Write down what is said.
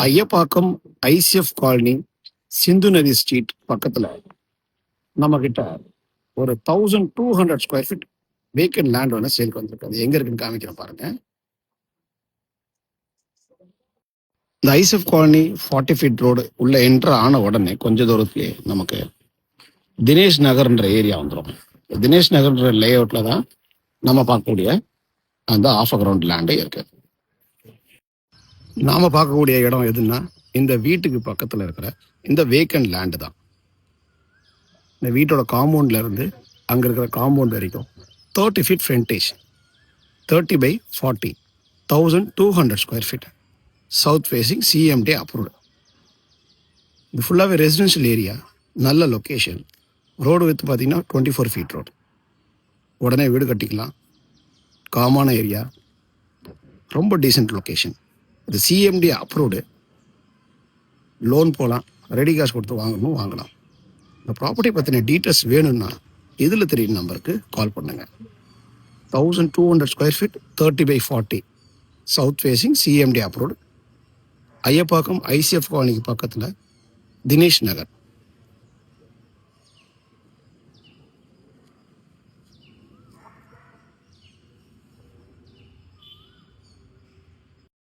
Ayappakkam ICF colony சிந்து நதி street பக்கத்துல நம்ம கிட்ட ஒரு 1200 ஸ்கொயர் ஃபீட் வேக்கன்ட் லேண்ட் ஒன்று சேல்க்கு வந்திருக்கு. அது எங்க இருக்குன்னு காமிக்கிறேன் பாருங்க. இந்த ஐசிஎஃப் காலனி 40 ஃபீட் ரோடு உள்ள என்டர் ஆன உடனே கொஞ்ச தூரத்துலேயே நமக்கு தினேஷ் நகர்ன்ற ஏரியா வந்துடும். தினேஷ் நகர்ன்ற லே அவுட்ல தான் நம்ம பார்க்கக்கூடிய அந்த ஆஃப் கிரவுண்ட் லேண்டே இருக்கு. நாம பார்க்கக்கூடிய இடம் எதுன்னா இந்த வீட்டுக்கு பக்கத்துல இருக்கிற இந்த வேக்கன்ட் லேண்டு தான். இந்த வீட்டோட காம்பவுண்ட்ல இருந்து அங்க இருக்கிற காம்பவுண்ட் வரைக்கும் 30 feet frontage, 30 by 40, 1200 square feet, south facing, CMD approved. இது ஃபுல்லாகவே ரெசிடென்ஷியல் ஏரியா, நல்ல லொக்கேஷன். ரோடு வித்து பார்த்தீங்கன்னா 24 ஃபீட் ரோடு. உடனே வீடு கட்டிக்கலாம், காமான ஏரியா, ரொம்ப டீசென்ட் லொக்கேஷன். இது சிஎம்டி அப்ரூவ்டு. லோன் போகலாம், ரெடி காசு கொடுத்து வாங்கணும் வாங்கலாம். இந்த ப்ராப்பர்ட்டி பற்றின டீட்டெயில்ஸ் வேணும்னா இதில் தெரியும் நம்பருக்கு கால் பண்ணுங்க. 1200 square feet, 30 by 40, south facing, CMD approved. Ayyappakkam ICF காலனிக்கு பக்கத்தில் தினேஷ் நகர்.